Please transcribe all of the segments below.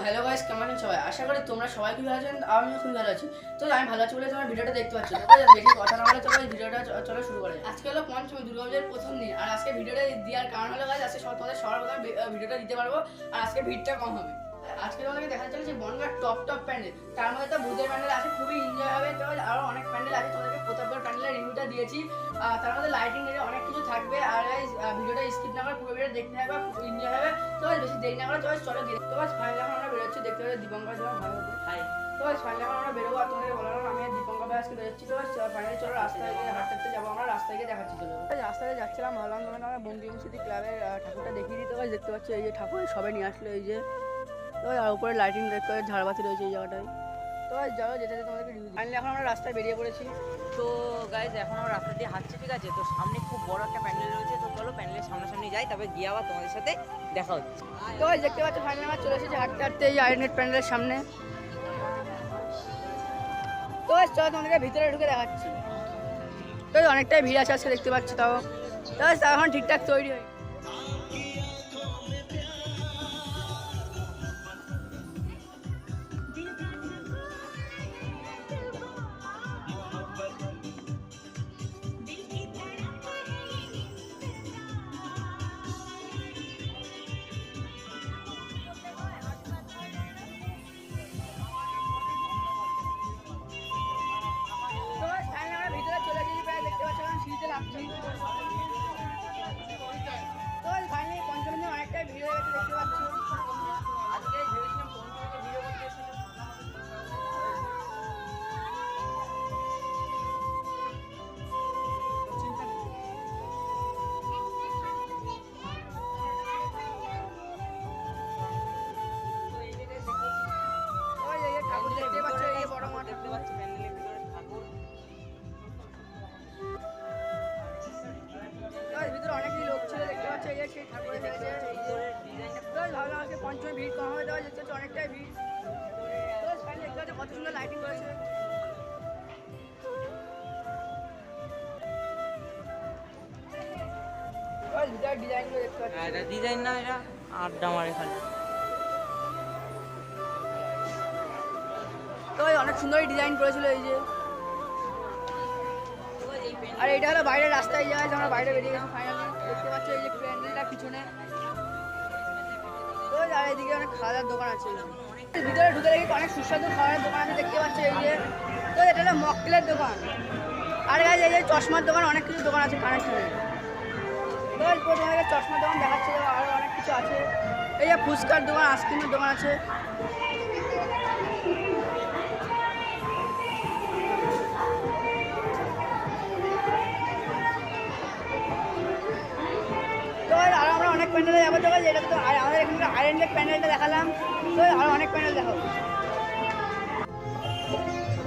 Hello guys, কেমন আছেন সবাই? আশা করি তোমরা সবাই খুব ভালো আছেন। আমিও খুব ভালো আছি। তো আমি ভালো আছি বলে তোমার ভিডিওটা দেখতে পাচ্ছ। তো বেশি কথা না বলে চলো ভিডিওটা চলো শুরু করা যাক। আজকে হলো পঞ্চমী, দুর্গাপূজার প্রথম দিন। আর আজকে ভিডিওটা দেওয়ার কারণ হলো গাইস, আজকে তোমাদের সবার প্রথমে ভিডিওটা দিতে পারবো আর আজকে ভিড়টা কম হবে। আজকে তোমাদেরকে দেখাতে চলেছে বনগাঁর টপ প্যান্ডেল। তার মধ্যে তো ভূতের প্যান্ডেল আছে, খুবই এনজয় হবে। তো আরো অনেক প্যান্ডেল আছে, তোমাদেরকে প্রতাপগড় প্যান্ডেলের রিভিউটা দিয়েছি। তার মধ্যে লাইটিং দিয়ে অনেক কিছু থাকবে। আর ভিডিওটা স্কিপ না করে পুরো ভিডিও দেখতে থাকবে, খুব এনজয় হবে। তো বেশি দেরি না করে চলো তো ফাইনালি এখন আমরা বেরোচ্ছি। দেখতে পাচ্ছি দীপঙ্কর ভালো হাই। তো ফাইনালি এখন আমরা বেরোবো। আর তোমাদেরকে বললাম আমি দীপঙ্কর ভাই আজকে বেরোচ্ছি। তো ফাইনালি চলো রাস্তায় গিয়ে হাঁটতে যাবো, আমরা রাস্তায় গিয়ে দেখাচ্ছি। চলো রাস্তায় যাচ্ছিলাম, ভাবলাম তোমার আমরা বঙ্গীয় সিটি ক্লাবের ঠাকুরটা দেখিয়ে দিতে পারি। দেখতে পাচ্ছি এই যে ঠাকুর সবাই নিয়ে আসলো, এই যে তো আর উপরে লাইটিং দেখতে পাচ্ছি, ঝাড়বাতি রয়েছে এই জায়গাটায়। তো যাও যেতে যেতে তোমাদেরকে রিভিউ। ফাইনালি এখন আমরা রাস্তায় বেরিয়ে পড়েছি। তো গাইজ এখন আমরা রাস্তা দিয়ে হাঁটছি, ঠিক আছে? তো সামনে খুব বড় একটা প্যান্ডেল রয়েছে। তো চলো প্যান্ডেলের সামনাসামনি যাই, তবে গিয়ে আবার তোমাদের সাথে দেখা হচ্ছে। তো দেখতে পাচ্ছি ফাইনালি আমরা চলে এসেছি হাঁটতে হাঁটতে এই আয়রনেট প্যান্ডেলের সামনে। তো চলো তোমাদেরকে ভিতরে ঢুকে দেখাচ্ছি। তো অনেকটাই ভিড় আছে আজকে দেখতে পাচ্ছি। তাও এখন ঠিকঠাক তৈরি হয়। তো ফাইনালি পঞ্চমী দিন অনেকটাই ভিড় হয়ে গেছে দেখতে পাচ্ছি। আজকে ভেবেছিলাম পঞ্চমীতে ভিডিও করতে এসেছিলাম। ঠাকুর দেখতে পাচ্ছ, এই বড় মাঠ দেখতে পাচ্ছি প্যান্ডেলের ভিতরে ঠাকুর। ভিতরে অনেকই লোক ছিল দেখতে পাচ্ছ, এই যে সেই ঠাকুরের ভিতরে ডিজাইনটা ভাবলাম আজকে পঞ্চমী ভিড় কম হয়ে দেওয়া দেখতে পাচ্ছি অনেকটাই ভিড়। তো ফাইনালি দেখতে পাচ্ছ কত সুন্দর লাইটিং রয়েছে। ভিতরে ডিজাইনগুলো দেখতে পাচ্ছি। এটা ডিজাইন না, এটা আড্ডা মারে খালি। তো অনেক সুন্দর ডিজাইন করেছিল এই যে। আর এটা হলো বাইরের রাস্তায় যায়, আমরা বাইরে বেরিয়ে গেছি ফাইনালি। দেখতে পাচ্ছ এই যে প্যান্ডেলটা পিছনে। তো আর এদিকে অনেক খাওয়ার দোকান আছে। ভিতরে ঢুকে দেখি অনেক সুস্বাদু খাবারের দোকান আছে দেখতে পাচ্ছ এই যে। তো এটা হলো মকটেলের দোকান। আর গাইজ এই যে চশমার দোকান, অনেক কিছু দোকান আছে কানেকশনে। তো তোমাদেরকে চশমার দোকান দেখাচ্ছে, আরও অনেক কিছু আছে। এই যে ফুচকার দোকান, আইসক্রিমের দোকান আছে। আর আমরা অনেক প্যান্ডেলে যাবো। তো এটা তো আমাদের এখানকার আয়রনলেক প্যান্ডেলটা দেখালাম। তো আরও অনেক প্যান্ডেল দেখাবো।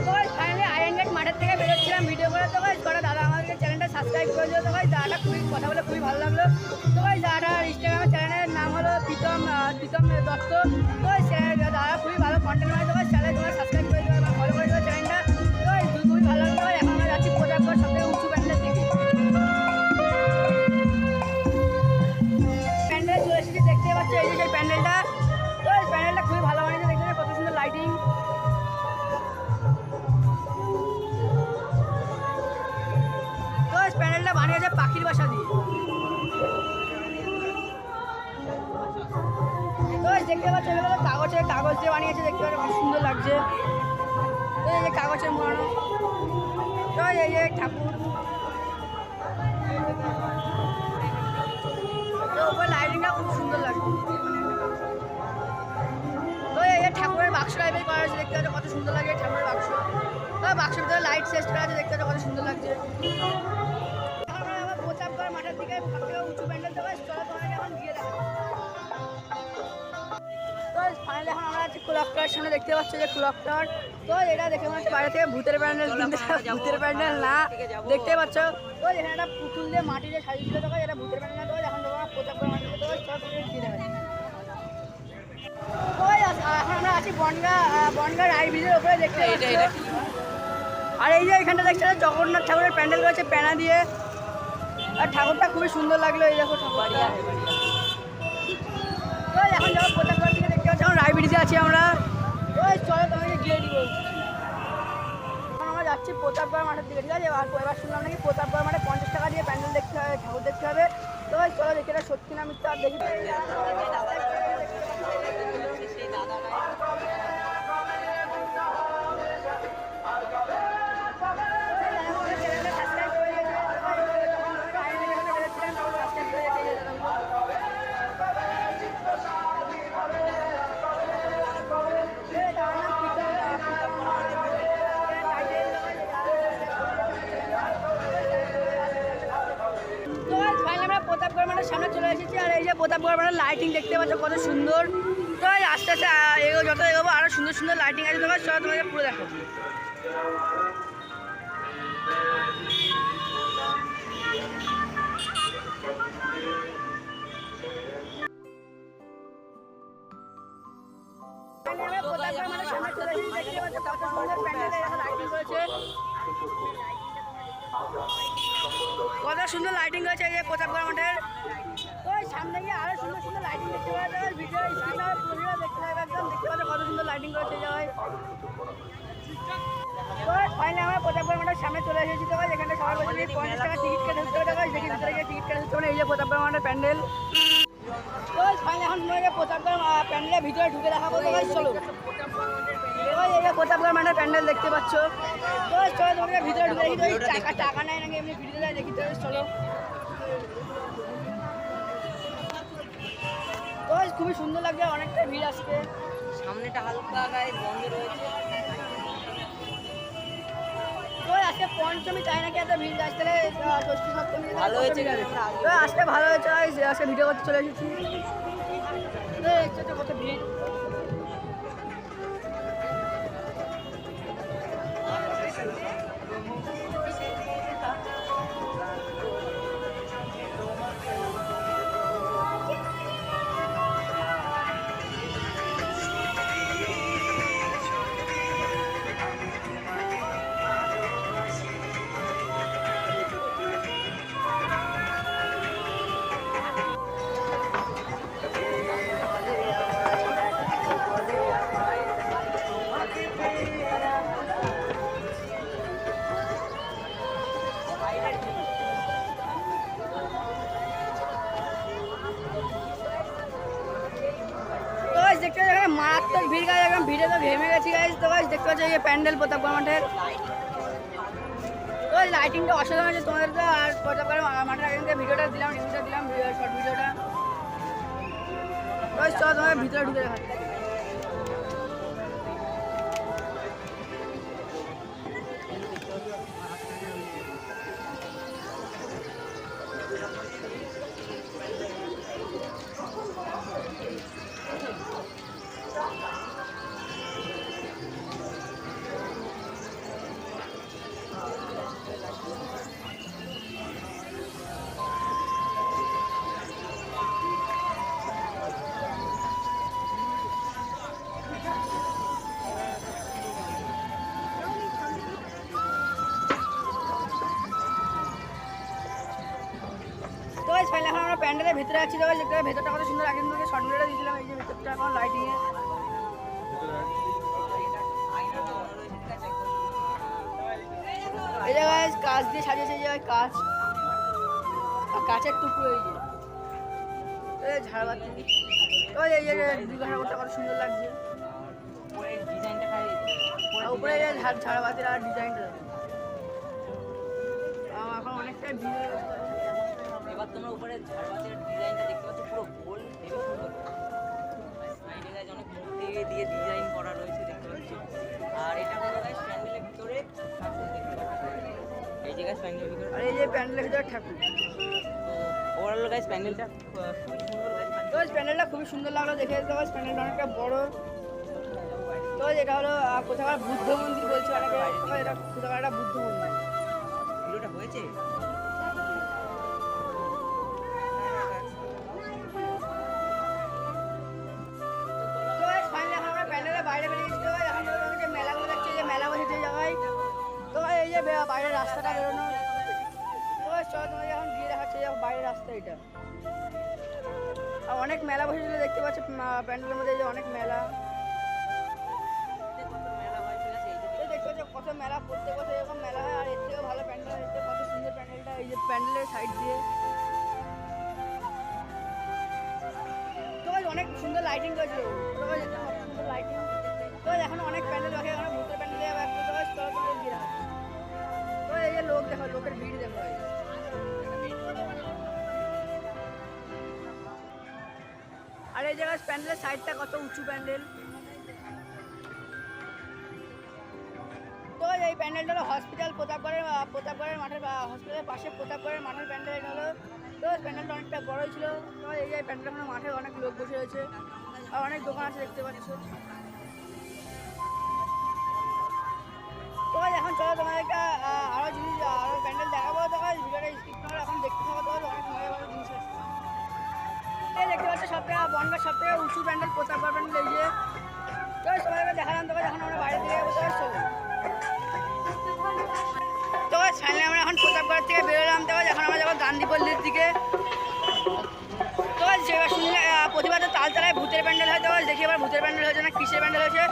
তো ফাইনালি আয়রনলেক মাঠের থেকে বেরোচ্ছিলাম ভিডিও করে। তো কটা দাদা আমাদের চ্যানেলটা সাবস্ক্রাইব করে দিল। তো দাদাটা খুবই কথা বলে খুবই ভালো লাগলো। তো দাদাটার ইনস্টাগ্রামের চ্যানেলের নাম হলো প্রীতম দত্ত। তো দাদা খুবই ভালো কন্টেন্ট বানায়। তো চ্যানেল তোমরা সাবস্ক্রাইব করে দেবে, ফলো করে দেবে চ্যানেলটা। তো খুবই ভালো লাগলো। এখন আমরা যাচ্ছি প্রতাপগড় সবথেকে উঁচু প্যান্ডেলের দিকে। চলে এসেছি দেখতে পাচ্ছ এই যে সেই প্যান্ডেলটা। তো এই প্যান্ডেলটা খুবই ভালো বানিয়েছে, দেখতে কত সুন্দর লাইটিং। তো এই প্যান্ডেলটা বানিয়েছে পাখির বাসা দিয়ে। তো দেখতে পাচ্ছ এগুলো কাগজ দিয়ে বানিয়েছে, দেখতে পাচ্ছ খুব সুন্দর লাগছে। তো এই যে কাগজের মোড়ানো। তো এই যে ঠাকুর, উপরে লাইটিংটা খুব সুন্দর লাগছে। তো এই ঠাকুরের বাক্স টাইপের করা হয়েছে, দেখতে পাচ্ছ কত সুন্দর লাগে ঠাকুরের বাক্স। তো বাক্সের ভিতরে লাইট সেট করা আছে, দেখতে পাচ্ছ কত সুন্দর লাগছে। আমরা আবার প্রতাপগড় মাঠের দিকে সবথেকে উঁচু প্যান্ডেল দেবো, চলো তোমাকে এখন গিয়ে দেখাবো। তো ফাইনালি এখন আমরা আছি ক্লক টাওয়ার সামনে, দেখতে পাচ্ছ যে ক্লক টাওয়ার। তো এটা দেখে মনে হচ্ছে বাইরে থেকে ভূতের প্যান্ডেল, কিন্তু ভূতের প্যান্ডেল না, দেখতে পাচ্ছ। তো এখানে একটা পুতুল দিয়ে মাটি দিয়ে সাজিয়েছিল, তো এটা ভূতের প্যান্ডেল না। তো এখন তোমরা প্রতাপগড় মাঠে তো সব দিয়ে দেখাচ্ছি। তো এখন আমরা আছি বনগাঁ রাই ব্রিজের উপরে, দেখতে পাচ্ছ। আর এই যে এখানটা দেখতে জগন্নাথ ঠাকুরের প্যান্ডেল রয়েছে প্যানা দিয়ে। আর ঠাকুরটা খুবই সুন্দর লাগলো, এই দেখো ঠাকুর। তো এখন যাবো প্রতাপগড় থেকে, দেখতে পাচ্ছি এখন রাই ব্রিজে আছি আমরা। গিয়ে দিব। এখন আমরা যাচ্ছি প্রতাপগড় মাঠের দিকে, ঠিক আছে? আর এবার শুনলাম নাকি প্রতাপগড় মাঠে 50 টাকা দিয়ে প্যান্ডেল দেখতে হবে, ঠাকুর দেখতে হবে। তো চলো দেখি এটা সত্যি না মিথ্যা, আর দেখি। প্রতাপগড় মাঠের সামনে চলে এসেছি, আর এই যে প্রতাপগড় মাঠের লাইটিং দেখতে পাচ্ছ কত সুন্দর। তো আস্তে আস্তে যত এগোবো আরো সুন্দর সুন্দর লাইটিং আছে, তোমার চলো তোমাকে পুরো দেখো। কত সুন্দর লাইটিং হয়েছে এই যে প্রতাপগড় মাঠের। ওই সামনে গিয়ে আরো সুন্দর সুন্দর লাইটিং দেখতে পাওয়া যায়, ভিডিও স্ক্রিনে পুরো দেখতে হবে একদম, দেখতে পাচ্ছ কত সুন্দর লাইটিং করেছে যায়। তো ফাইনালি আমরা প্রতাপগড় মাঠের সামনে চলে এসেছি। তো এখানে সবার বলছি 50 টাকা টিকিট কেটে ঢুকতে হবে, দেখি ভিতরে গিয়ে টিকিট কেটে ঢুকতে হবে। এই যে প্রতাপগড় মাঠের প্যান্ডেল। তো ফাইনালি এখন তোমাকে প্রতাপগড় প্যান্ডেলের ভিতরে ঢুকে দেখাবো। তো চলো, এই যে প্রতাপগড় মাঠের প্যান্ডেল দেখতে পাচ্ছ। তো চলো তোমাকে ভিতরে ঢুকে দেখি। তো টাকা নেয় নাকি এমনি ভিডিও দেয় দেখি। তো চলো, তো খুবই সুন্দর লাগছে, অনেকটা ভিড় আসছে। সামনেটা হালকা গায়ে বন্ধ রয়েছে। তো আজকে পঞ্চমী, তাই নাকি এত ভিড় আসছে। ষষ্ঠী সপ্তমী ভালো হয়েছে। তো আজকে ভালো হয়েছে, আজকে ভিডিও করতে চলে এসেছি। কত ভিড়। দেখতে পাচ্ছি এখানে মারাত্মক ভিড়, গাছ একদম ভিড়ে তো ঘেমে গেছি গাইজ। তো গাছ দেখতে পাচ্ছি এই প্যান্ডেল প্রতাপগড় মাঠের। তো লাইটিংটা অসাধারণ আছে তোমাদের। তো আর প্রতাপগড় মাঠের আগে ভিডিওটা দিলাম, রিভিউটা দিলাম, শর্ট ভিডিওটা। তো চলো তোমাদের ভিতরে ঢুকে দেখাচ্ছি। ফাইনালি এখন আমরা প্যান্ডেলের ভিতরে আছি। তো দেখতে ভেতরটা কত সুন্দর, আগে থেকে শর্ট ভিডিওটা দিয়েছিলাম। এই যে ভেতরটা এখন লাইটিংয়ে এই জায়গায় কাঁচ দিয়ে সাজিয়েছে, এই জায়গায় কাঁচ আর কাঁচের টুকরো, এই যে ঝাড়বাতি। তো এই যে দুর্গা ঠাকুরটা কত সুন্দর লাগছে, উপরে ঝাড়বাতির আর ডিজাইনটা এখন অনেকটাই ভিড়। এবার তোমরা উপরে ঝাড়বাতির ডিজাইনটা দেখতে পাচ্ছ, পুরো গোল, হেভি সুন্দর। সাইডে গাইজ অনেক মূর্তি দিয়ে ডিজাইন করা রয়েছে দেখতে পাচ্ছ। আর এটা হলো গাইজ প্যান্ডেলের ভিতরে ঠাকুর দেখতে পাচ্ছ। এই যে গাইজ প্যান্ডেলের ভিতরে, আর এই যে প্যান্ডেলের ভিতরে ঠাকুর। তো ওভারঅল গাইজ প্যান্ডেলটা খুবই সুন্দর গাইজ। তো প্যান্ডেলটা খুবই সুন্দর লাগলো দেখে। তো প্যান্ডেলটা অনেকটা বড়। তো এটা হলো কোথাকার বুদ্ধ মন্দির বলছে অনেকে। এটা কোথাকার একটা বুদ্ধ মন্দির। ভিডিওটা হয়েছে বাইরে বেরিয়ে যেতে হয়। এখন অনেকে মেলাগুলো দেখছে, যে মেলা বসেছে এই জায়গায়। তো এই যে বাইরের রাস্তাটা বেরোনো। তো চল তোমাকে এখন গিয়ে দেখাচ্ছে বাইরের রাস্তা এটা। আর অনেক মেলা বসেছিল দেখতে পাচ্ছ প্যান্ডেলের মধ্যে, যে অনেক মেলা। সাইড দিয়ে। তো অনেক সুন্দর লাইটিং করেছিল, সুন্দর লাইটিং। তো এখন অনেক প্যান্ডেল বাকি, এখন ভূতের প্যান্ডেলে তো এই যে লোক দেখো, লোকের ভিড় দেখো। আর এই জায়গায় প্যান্ডেলের সাইডটা কত উঁচু প্যান্ডেল। তো এই প্যান্ডেলটা হলো হসপিটাল প্রতাপগড়ের মাঠের, হসপিটালের পাশে প্রতাপগড়ের মাঠের প্যান্ডেল এটা হলো। তো প্যান্ডেলটা অনেকটা বড়ই ছিল। তো এই যে প্যান্ডেলটা মাঠে অনেক লোক বসে রয়েছে আর অনেক দোকান আছে দেখতে পাচ্ছ। তো এখন চলো তোমাদেরকে আরো জিনিস, আরো প্যান্ডেল দেখাবো। তো ভিডিওটা স্কিপ করে এখন দেখতে থাকো। তো অনেক মজা মজা জিনিস আছে। এই দেখতে পাচ্ছ সবথেকে বনগাঁর সবথেকে উঁচু প্যান্ডেল প্রতাপগড় প্যান্ডেল। এই যে তো সবাইকে দেখালাম। তো এখন আমরা বাইরে থেকে যাবো। তো ফাইনালি আমরা এখন প্রতাপগড় থেকে বেরোলাম। তো এখন আমরা যাবো গান্ধীপল্লির দিকে। তো শুনলে প্রতিবাদ তালতলায় ভূতের প্যান্ডেল হয়। তো দেখি এবার ভূতের প্যান্ডেল হয়েছে না কিসের প্যান্ডেল হয়েছে।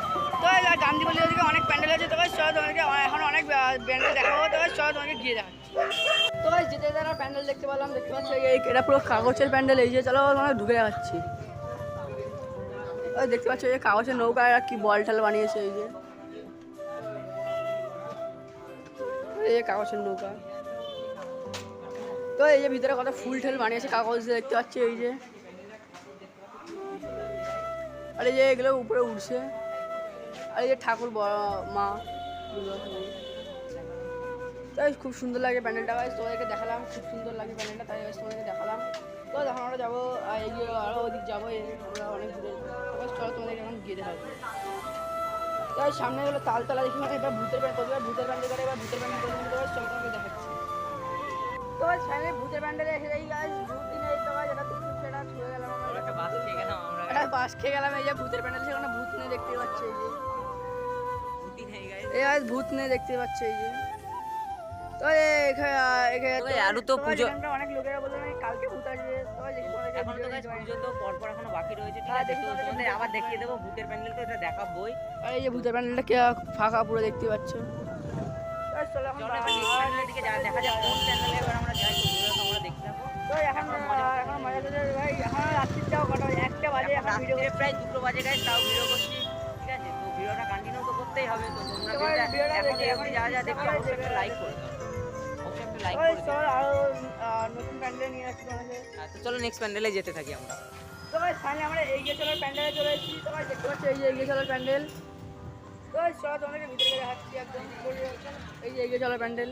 তো গান্ধীপল্লির দিকে অনেক প্যান্ডেল হয়েছে। তো চলো তোমাদেরকে এখন অনেক প্যান্ডেল দেখাবো। তো চলো তোমাকে গিয়ে দেখাচ্ছি। তো যেতে যেতে প্যান্ডেল দেখতে পেলাম, দেখতে পাচ্ছি এটা পুরো কাগজের প্যান্ডেল। এই যে চলো তোমাকে ঢুকে যাচ্ছি। ওই দেখতে পাচ্ছ এই যে কাগজের নৌকা আর কি বল ঠাল বানিয়েছে। এই যে কাগজের নৌকা। তো এই যে ভিতরে কত ফুল ঠেল বানিয়েছে কাগজ দিয়ে দেখতে পাচ্ছি। এই যে আর এই যে এগুলো উপরে উঠছে। আর এই যে ঠাকুর মা তাই খুব সুন্দর লাগে প্যান্ডেলটা। তোমাদেরকে দেখালাম, খুব সুন্দর লাগে প্যান্ডেলটা, তাই তোমাদেরকে দেখালাম। তো যখন আমরা যাবো এগিয়ে আরও ওদিক যাবো, আমরা অনেক দূরে। চলো তোমাদেরকে এখন গিয়ে দেখাবো। তাই সামনে হলো তালতলা, দেখি মানে এবার ভূতের প্যান্ডেল করে, ভূতের প্যান্ডেল করে, এবার ভূতের প্যান্ডেল করে। চলো তোমাকে দেখাচ্ছি। তো সামনে ভূতের প্যান্ডেলে এসে যাই গাছ, ভূত দিনে তো যেটা তুমি সেটা ছুঁয়ে গেলাম। আমরা একটা বাস খেয়ে গেলাম, বাস খেয়ে গেলাম। এই যে ভূতের প্যান্ডেল, সেখানে ভূত নিয়ে দেখতে পাচ্ছি। এই যে ভূত নিয়ে দেখতে পাচ্ছি। এই যে তো আরো তো পুজো অনেক লোকেরা বললো কালকে ভূত আসবে। তো এখন তো পুজো তো পরপর এখনো বাকি রয়েছে, ঠিক আছে? তো তোমাদের আবার দেখিয়ে দেবো ভূতের প্যান্ডেল, তো এটা দেখাবোই। আর এই যে ভূতের প্যান্ডেলটা কে ফাঁকা পুরো দেখতে পাচ্ছ। দিকে দেখা যাক কোন প্যান্ডেলে এবার আমরা যাই, আমরা দেখতে যাবো। তো এখন মজা চলছে ভাই, এখন রাত্রিটাও কটা, 1টা বাজে, এখন ভিডিও প্রায় 2টো বাজে গাইস, তাও ভিডিও করছি, ঠিক আছে? তো ভিডিওটা কন্টিনিউ তো করতেই হবে। তো তোমরা ভিডিওটা এখন যা যা দেখছো অবশ্যই একটা লাইক করো, নতুন প্যান্ডেল নিয়ে আসছি আমাদের। তো চলো নেক্সট প্যান্ডেলে যেতে থাকি আমরা। তো ভাই ফাইনালি আমরা এগিয়ে চলার প্যান্ডেলে চলে এসেছি। তো ভাই দেখতে পাচ্ছি এই যে এগিয়ে চলার প্যান্ডেল। তো চলো তোমাদেরকে ভিতরে দেখাচ্ছি একদম। এই যে এগিয়ে চলার প্যান্ডেল,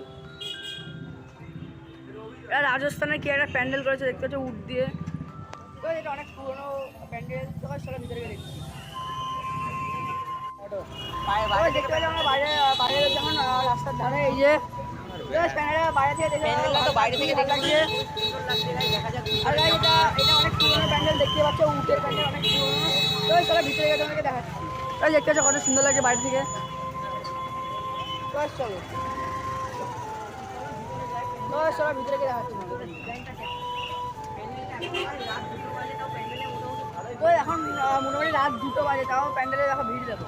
এটা রাজস্থানের কি একটা প্যান্ডেল করেছে দেখতে পাচ্ছ উড দিয়ে। তো এটা অনেক পুরোনো প্যান্ডেল। তো ভাই চলো ভিতরে দেখছি। দেখতে পাচ্ছি আমরা বাইরে যখন রাস্তার ধারে এই যে বাইরে থেকে দেখে লাগছে। আর এটা অনেক পুরোনো প্যান্ডেল দেখতে পাচ্ছ, উটের প্যান্ডেল অনেক পুরোনো। তো চলো ভিতরে গিয়ে তোমাকে দেখাচ্ছি। তাই দেখতে পাচ্ছ কত সুন্দর লাগছে বাইরে থেকে। চলো চলো ভিতরে গিয়ে দেখাচ্ছি। তো এখন মোটামুটি রাত 2টো বাজে, তাও প্যান্ডেলে দেখো ভিড় দেখো।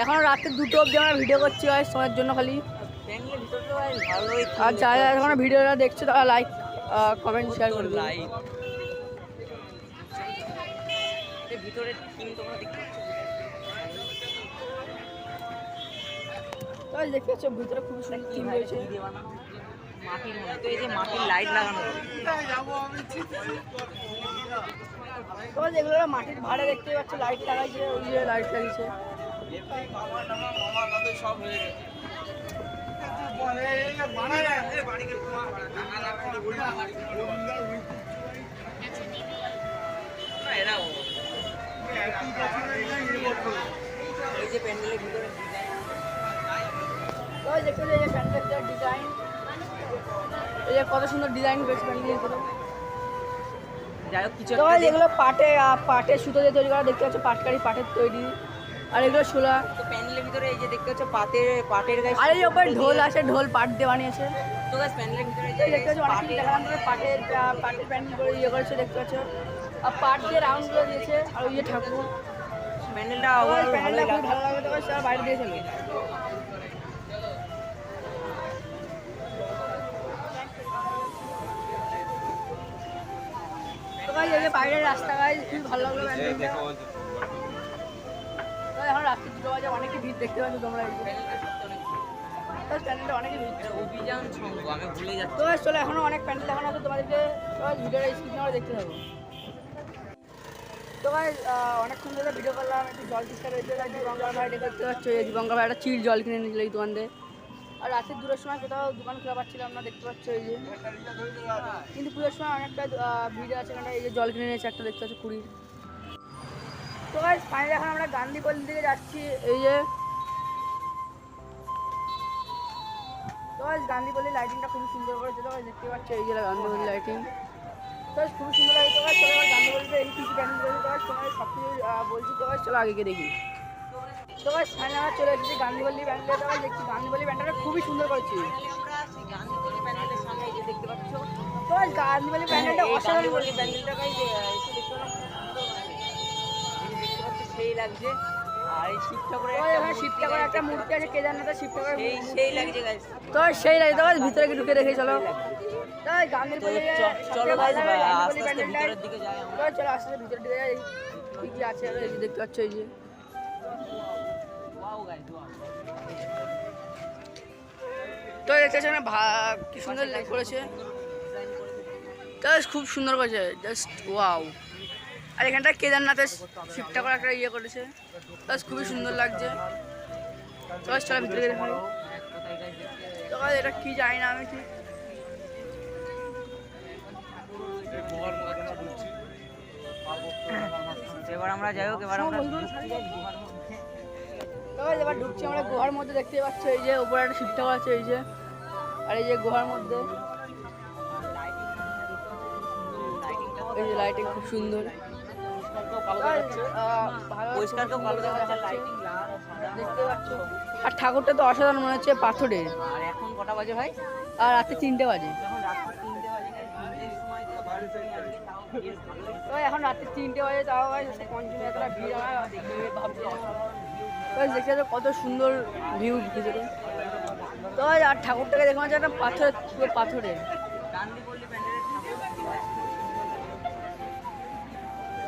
এখন রাত্রে 2টো অবধি আমরা ভিডিও করছি ভাই সময়ের জন্য খালি। আর যারা এখন ভিডিওটা দেখছো তারা লাইক কমেন্ট শেয়ার করে দিও। ভিতরে দেখতে পাচ্ছ ভিতরে খুব সুন্দর থিম রয়েছে, মাটির মতো। এই যে মাটির লাইট লাগানো, তো যেগুলো মাটির ভাড়ে দেখতে পাচ্ছ লাইট লাগাইছে, ওই যে লাইট লাগিয়েছে। সব হয়ে গেছে। এই যে প্যান্ডেলের ভিতরে ডিজাইন, এই যে কত সুন্দর ডিজাইন করেছে প্যান্ডেলের ভিতরে। যাই হোক কিছু যেগুলো পাটের সুতো দিয়ে তৈরি করা দেখতে পাচ্ছ, পাটের তৈরি। আর এগুলো শোলা। তো প্যান্ডেলের ভিতরে এই যে দেখতে পাচ্ছ পাটের গায়ে, আর এই উপরে ঢোল আছে, ঢোল পাট দিয়ে বানিয়েছে। তো গাইস প্যান্ডেলের ভিতরে দেখতে পাচ্ছ অনেক দেখালাম, পাটের প্যান্ডেল করে ইয়ে করেছে দেখতে পাচ্ছ। আর পাট দিয়ে রাউন্ড করে দিয়েছে। আর ওই যে ঠাকুর প্যান্ডেলটা ভালো লাগে। তো সব বাইরে দিয়ে চলে। ভাই এই যে বাইরের রাস্তা গাই খুব ভালো লাগলো প্যান্ডেলটা। তো এখন রাত্রি 2টা বাজে, অনেকে ভিড় দেখতে পাচ্ছ তোমরা। এই যে প্যান্ডেলটা অনেকে ভিড়। এটা অভিযান সংঘ, আমি ভুলে যাচ্ছি। তো চলো এখনো অনেক প্যান্ডেল দেখানো আছে তোমাদেরকে, ভিডিওটা স্ক্রিনে আমরা দেখতে থাকো। তো ভাই অনেকক্ষণ ধরে ভিডিও করলাম, একটু জল ডিস্টার্ব হয়েছে। দীপঙ্কর ভাই দেখতে পাচ্ছ, এই দীপঙ্কর ভাই একটা চিল জল কিনে নিয়েছিল এই দোকান থেকে। আর রাতের 2টার সময় কোথাও দোকান খোলা পাচ্ছিলাম না, দেখতে পাচ্ছ এই যে। কিন্তু পুজোর সময় অনেকটা ভিড় আছে এখানে। এই যে জল কিনে নিয়েছে একটা, দেখতে পাচ্ছ 20। তো ভাই ফাইনালি এখন আমরা গান্ধী পল্লী দিকে যাচ্ছি। এই যে তো ভাই গান্ধী পল্লী লাইটিংটা খুবই সুন্দর করেছে। তো ভাই দেখতে পাচ্ছ এই যে গান্ধী পল্লী লাইটিং, তো খুবই সুন্দর লাগে। তো ভাই চলো এবার গান্ধী পল্লীতে এই কিছু প্যান্ডেল রয়েছে। তো ভাই তোমাদের সব কিছু বলছি। তো ভাই চলো আগে গিয়ে দেখি। তো ভাই ফাইনালি আমরা চলে এসেছি গান্ধী পল্লী প্যান্ডেলে। তো ভাই দেখছি গান্ধী পল্লী প্যান্ডেলটা খুবই সুন্দর করেছে। আমরা সেই গান্ধীপল্লী প্যান্ডেলের সামনে এই যে দেখতে পাচ্ছ, তো ভাই গান্ধী পল্লী প্যান্ডেলটা অসাধারণ গান্ধীপল্লী করেছে। প্যান্ডেলটা গাইজ এসে দেখতে পেলাম খুব সুন্দর লাগে। এই যে দেখতে পাচ্ছ সেই লাগছে। আর এই শিব ঠাকুরের তো ভাই এখানে শিব ঠাকুরের একটা মূর্তি আছে, কেদারনাথের শিব ঠাকুরের সেই মূর্তি। সেই লাগছে গাইজ। তো ভাই সেই লাগে। তো ভাই ভিতরে কি ঢুকে দেখে চলো। তো ভাই গান্ধী তো পল্লী চলো গাইজ আস্তে আস্তে প্যান্ডেলটাই। ভিতরের দিকে যাই তো আমরা। ভাই চলো আস্তে আস্তে ভিতরে ঢুকে যাই। কি কি আছে আর এই যে দেখতে পাচ্ছ এই যে। Wow guys wow. তো দেখতে পাচ্ছ না কি সুন্দর করেছে। জাস্ট খুব সুন্দর করেছে, জাস্ট ওয়াও। আর এখানটা কেদারনাথের শিব ঠাকুর একটা ইয়ে করেছে, জাস্ট খুবই সুন্দর লাগছে। তো চলো ভিতরে গিয়ে দেখাই। তো ভাই এটা কি জানি না আমি ঠিক। এবার আমরা যাই হোক, এবার আমরা ঢুকছি guys গুহার মধ্যে। তো ভাই এবার ঢুকছি আমরা গুহার মধ্যে। দেখতে পাচ্ছ এই যে উপরে একটা শিব ঠাকুর আছে এই যে। আর এই যে গুহার মধ্যে এই যে লাইটিং খুব সুন্দর। পরিষ্কার কেউ কালো দেখা যাচ্ছে, লাইটিং লাল সাদা দেখতে পাচ্ছ। আর ঠাকুরটা তো অসাধারণ মনে হচ্ছে, পাথরের। আর এখন কটা বাজে ভাই? আর রাতে 3টে বাজে। এখন রাত্রি 3টে বাজে guys, 3টের সময় তো বাড়িতে আজকে তাও বেশ ভালোই। তো এখন রাত্রি 3টে বাজে, তাও ভাই পঞ্চমী এতটা ভিড় আমরা দেখে ভাবছি না। তো দেখতে পাচ্ছ কত সুন্দর ভিউ ভিতরে। তো ভাই আর ঠাকুরটাকে দেখে মনে হচ্ছে একটা পাথর, পুরো পাথরের। গান্ধীপল্লী প্যান্ডেলের ঠাকুর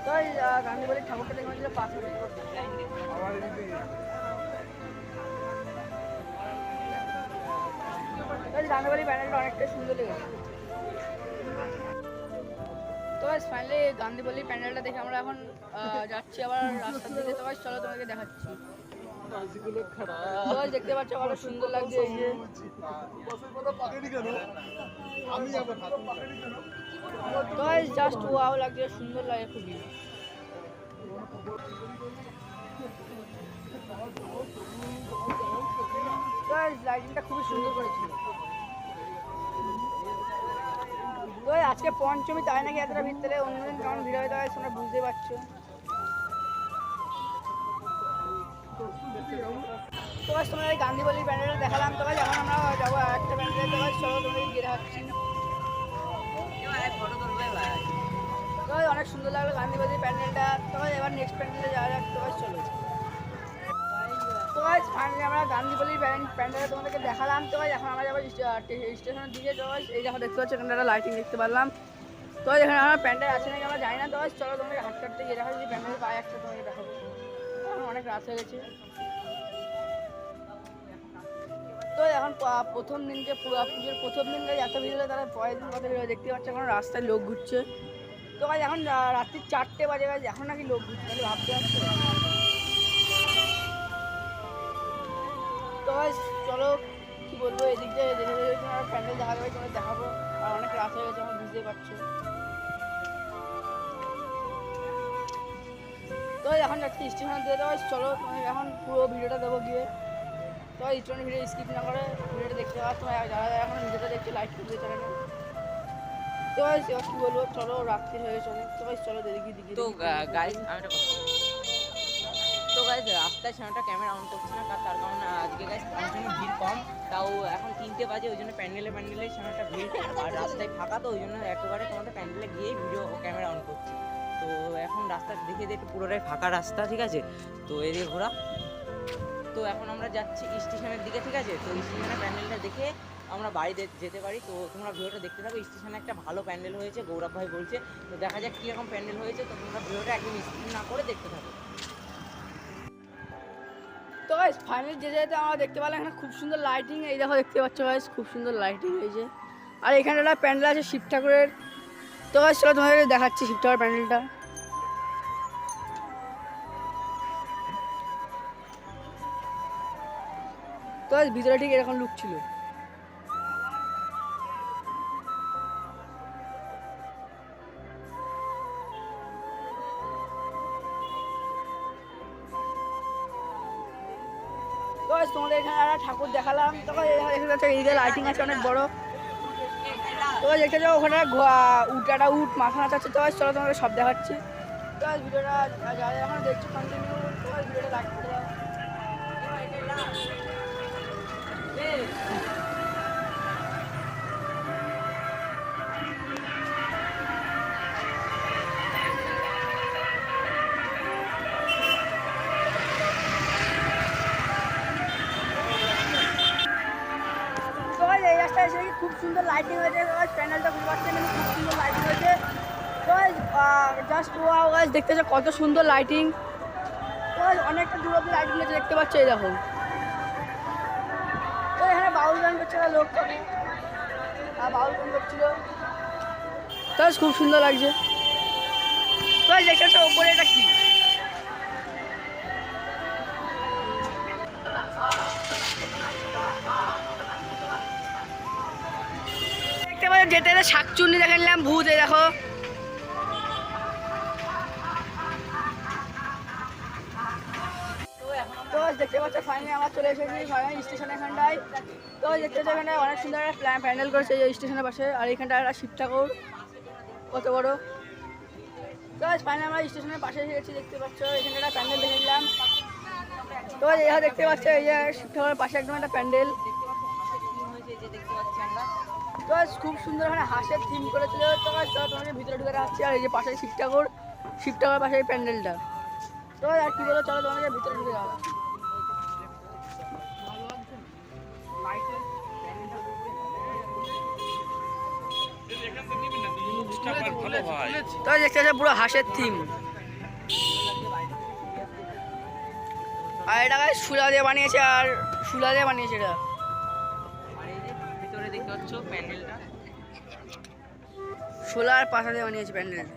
তো ভাই গান্ধী বলি ঠাকুরটা দেখে মনে হচ্ছে পাথরের। গান্ধী বলি প্যান্ডেলটা অনেকটা সুন্দর লেগেছে। তো ভাই ফাইনালি গান্ধী বলি প্যান্ডেলটা দেখে আমরা এখন যাচ্ছি আবার রাস্তার দিকে। তো ভাই চলো তোমাকে দেখাচ্ছি। তো ভাই দেখতে পাচ্ছ কত সুন্দর লাগছে এই যে। তো ভাই জাস্ট ওয়াও লাগছে, সুন্দর লাগে খুবই। তো ভাই লাইটিংটা খুবই সুন্দর করেছিল। তো ভাই আজকে পঞ্চমী, তাই নাকি এতটা ভিড়, তাহলে অন্যদিন কেমন ভিড় হবে তাই তোমরা বুঝতে পারছো। তো ভাই তোমরা এই গান্ধী বলির প্যান্ডেলটা দেখালাম। তো ভাই এখন আমরা যাবো একটা প্যান্ডেলে। তো ভাই চলো তোমাদের গিয়ে দেখাচ্ছি। ফটো তুলবে ভাই। তো ভাই অনেক সুন্দর লাগলো গান্ধী বলির প্যান্ডেলটা। তো ভাই এবার নেক্সট প্যান্ডেলে যাওয়া যাক। তো ভাই চলো। তো ভাই ফাইনালি আমরা গান্ধী বলির প্যান্ডেলে তোমাদেরকে দেখালাম। তো ভাই এখন আমরা যাবো স্টেশনের দিকে। তো ভাই এই দেখো দেখতে পাচ্ছ এখানটা একটা লাইটিং দেখতে পারলাম। তো ভাই এখানে আমার প্যান্ডেল আছে নাকি আমরা জানি না। তো ভাই চলো তোমাকে হাঁটতে হাঁটতে গিয়ে দেখা যদি প্যান্ডেল পাই একটা তোমাকে দেখাবো। এখন অনেক রাত হয়ে গেছে। তো এখন প্রথম দিনকে পুজোর প্রথম দিন গাই এত ভিড় হলে তাহলে পরের দিন কত ভিড় হবে দেখতে পাচ্ছ। এখন রাস্তায় লোক ঘুরছে। তো ভাই এখন রাত্রি 4টে বাজে গাছ, এখন নাকি লোক ঘুরছে, তাহলে ভাবতে পারছো। তো ভাই চলো কি বলবো, এদিক দিয়ে দেখে দেখে তোমার প্যান্ডেল দেখা যাবে, তোমার দেখাবো। আর অনেক রাত হয়ে গেছে, এখন বুঝতেই পারছো। তো এখন যাচ্ছি স্টেশন দিয়ে। তো ভাই চলো তোমাকে এখন পুরো ভিডিওটা দেবো গিয়ে। তো স্টেশনের ভিডিও স্কিপ না করে ভিডিওটা দেখতে পাচ্ছ। তোমার যারা যারা এখন ভিডিওটা দেখছে লাইক করতে চলে না। তো ভাই এবার কি বলবো, চলো রাত্রি হয়ে গেছে অনেক। তো ভাই চলো দেখি দেখি। তো গাইজ আমি একটা কথা, তো গাইজ রাস্তায় সামনেটা ক্যামেরা অন করছে না, তার কারণ আজকে গাইজ পঞ্চমী ভিড় কম, তাও এখন 3টে বাজে, ওই জন্য প্যান্ডেলে সামনেটা ভিড়, আর রাস্তায় ফাঁকা, তো ওই জন্য একেবারে তোমাদের প্যান্ডেলে গিয়েই ভিডিও ক্যামেরা অন করছি। তো এখন রাস্তা দেখে দেখে পুরোটাই ফাঁকা রাস্তা, ঠিক আছে। তো এদিকে ঘোরা। তো এখন আমরা যাচ্ছি স্টেশনের দিকে, ঠিক আছে। তো স্টেশনের প্যান্ডেলটা দেখে আমরা বাড়িতে যেতে পারি। তো তোমরা ভিডিওটা দেখতে থাকো। স্টেশনে একটা ভালো প্যান্ডেল হয়েছে, গৌরব ভাই বলছে। তো দেখা যাক কীরকম প্যান্ডেল হয়েছে। তো তোমরা ভিডিওটা একদম স্কিপ না করে দেখতে থাকো। তো গাইস ফাইনালি যেতে আমরা দেখতে পেলাম এখানে খুব সুন্দর লাইটিং, এই দেখো দেখতে পাচ্ছ গাইস খুব সুন্দর লাইটিং হয়েছে। আর এখানে একটা প্যান্ডেল আছে শিব ঠাকুরের। তো গাইস চলো তোমাদের দেখাচ্ছি শিব ঠাকুরের প্যান্ডেলটা। তো গাইস ভিতরে ঠিক এরকম লুক ছিল। তো গাইস তোমাদের এখানে একটা ঠাকুর দেখালাম। তো গাইস এখানে দেখতে এইদিকে লাইটিং আছে অনেক বড়। তো গাইস দেখতে যাও ওখানে উটাটা উট মাথা নাচাচ্ছে। তো গাইস চলো তোমাদের সব দেখাচ্ছি। তো গাইস ভিডিওটা যারা এখন দেখছো কন্টিনিউ, তো গাইস ভিডিওটা লাইক করে দাও। তো গাইস এই রাস্তায় এসে খুব সুন্দর লাইটিং হয়েছে। তো গাইস প্যান্ডেলটা বুঝতে পারছেন খুব সুন্দর লাইটিং হয়েছে। তো গাইস জাস্ট ওয়াও গাইস দেখতেছো কত সুন্দর লাইটিং। তো গাইস অনেকটা দূর অব্দি লাইটিং হয়েছে দেখতে পাচ্ছ এই দেখো। তো এখানে বাউল গান করছিল লোক, বাউল গান করছিল। তো গাইস খুব সুন্দর লাগছে। তো গাইস দেখতে পাচ্ছ ওপরে এটা কি, দেখতে পাচ্ছ যেতে যেতে শাকচুন্নি দেখে নিলাম, ভূত এই দেখো। তো দেখতে পাচ্ছ ফাইনালি আমরা চলে এসেছি ফাইনালি স্টেশনের এখানটায়। তো দেখতে পাচ্ছ এখানে অনেক সুন্দর একটা প্যান্ডেল করেছে এই স্টেশনের পাশে। আর এখানটা একটা শিব ঠাকুর কত বড়। তো ফাইনালি আমরা স্টেশনের পাশে এসে গেছি, দেখতে পাচ্ছ এখানে একটা প্যান্ডেল দেখে নিলাম। তো এই দেখতে পাচ্ছ এই যে শিব ঠাকুরের পাশে একদম একটা প্যান্ডেল। তো খুব সুন্দর এখানে হাঁসের থিম করেছিল। তো চলো তোমাকে ভিতরে ঢুকে রাখছি। আর এই যে পাশে শিব ঠাকুরের পাশে এই প্যান্ডেলটা। তো আর কি বলো, চলো তোমাকে ভিতরে ঢুকে যাওয়া। তো দেখতে পাচ্ছ পুরো হাঁসের থিম। আর এটা শুলা দিয়ে বানিয়েছে, আর শুলা দিয়ে বানিয়েছে এটা। আর এই যে ভিতরে দেখতে পাচ্ছ প্যান্ডেলটা শোলার পাশা দিয়ে বানিয়েছে প্যান্ডেল।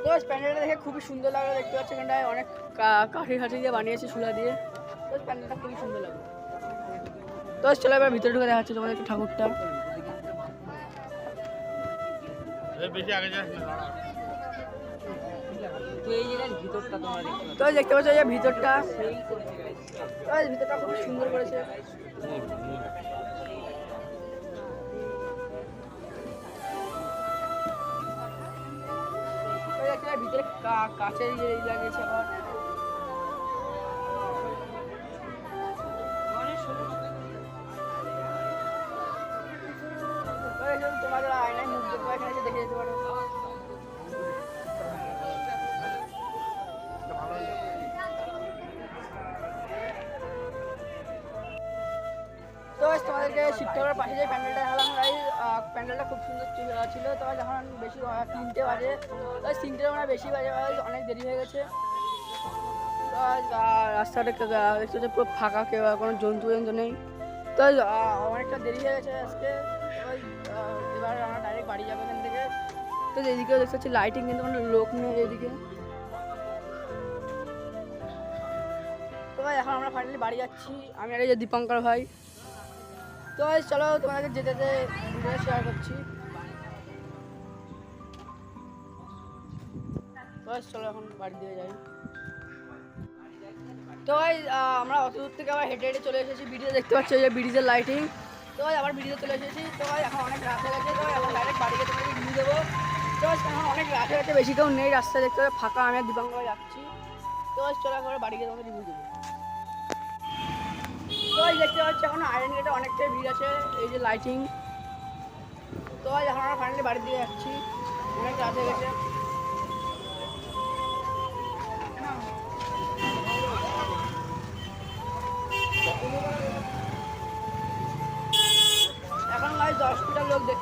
তো প্যান্ডেলটা দেখে খুবই সুন্দর লাগলো, দেখতে পাচ্ছ এখানটায় অনেক কাঠি দিয়ে বানিয়েছে শুলা দিয়ে। তো প্যান্ডেলটা খুবই সুন্দর লাগলো। তো চলো এবার ভিতরে ঢুকে দেখাচ্ছি তোমাদের একটু ঠাকুরটা। তো এই জায়গার ভিতরটা তোমরা দেখতে পাচ্ছ। তো দেখতে পাচ্ছ যে ভিতরটা, ভিতরটা খুবই সুন্দর করেছে। ভিতরে কাঁচের ইয়ে লাগিয়েছে আবার। তোমাদের আয়নায় মুখ দেখবো, এখানে এসে দেখে যেতে পারো। তো তোমাদেরকে শিব ঠাকুরের পাশে যে প্যান্ডেলটা দেখালাম, প্যান্ডেলটা খুব সুন্দর ছিল। তো যখন বেশি 3টে বাজে, তো 3টে মানে বেশি বাজে, অনেক দেরি হয়ে গেছে। তো রাস্তাটা দেখতে পুরো ফাঁকা, কেউ কোনো জন্তু নেই। তো অনেকটা দেরি হয়ে গেছে আজকে। এবার আমরা ডাইরেক্ট বাড়ি যাবো এখান থেকে। তো এইদিকেও দেখতে পাচ্ছি লাইটিং, কিন্তু কোনো লোক নেই এইদিকে। তো এখন আমরা ফাইনালি বাড়ি যাচ্ছি, আমি আর এই যে দীপঙ্কর ভাই। তো চলো তোমাদের যেতে যেতে ভিডিও শেয়ার করছি। তো চলো এখন বাড়ি দিয়ে যাই। তো আমরা অত দূর থেকে আবার হেঁটে হেঁটে চলে এসেছি। ব্রিজে দেখতে পাচ্ছি যে ব্রিজের লাইটিং। তো আবার ব্রিজে চলে এসেছি। তো এখন অনেক রাত হয়ে গেছে। তো এখন ডাইরেক্ট বাড়িতে তোমাকে রিভিউ দেবো। তো এখন অনেক রাত হয়ে গেছে, বেশি কেউ নেই রাস্তায়, দেখতে পাবে ফাঁকা। আমি আর দীপঙ্কর যাচ্ছি। তো চলো একবার বাড়ি গিয়ে তোমাকে রিভিউ দেবো। তো দেখতে পাচ্ছি এখন আয়রন গেটে অনেকটাই ভিড় আছে, এই যে লাইটিং। তো এখন আমরা ফাইনালি বাড়ির দিকে যাচ্ছি, অনেক রাত হয়ে গেছে।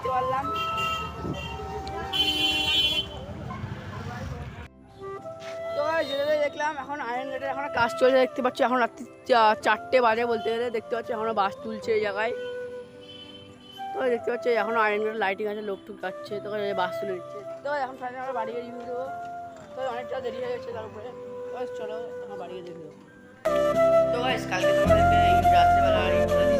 দেখতে পারলাম। তো যেটা দেখলাম এখন আয়রন গেটের এখন কাজ চলছে দেখতে পাচ্ছি। এখন রাত্রি 4টে বাজে বলতে গেলে। দেখতে পাচ্ছি এখনো বাস তুলছে এই জায়গায়। তো দেখতে পাচ্ছি এখনো আয়রন গেটের লাইটিং আছে, লোক টুক যাচ্ছে, তো বাস তুলে দিচ্ছে। তো এখন ফাইনালি আমরা বাড়ি গিয়ে রিভিউ দেবো। তো অনেকটা দেরি হয়ে গেছে তার উপরে। তো চলো এখন বাড়ি গিয়ে দেখবো। তো গাইস কালকে তোমাদেরকে এই রাত্রেবেলা রিভিউ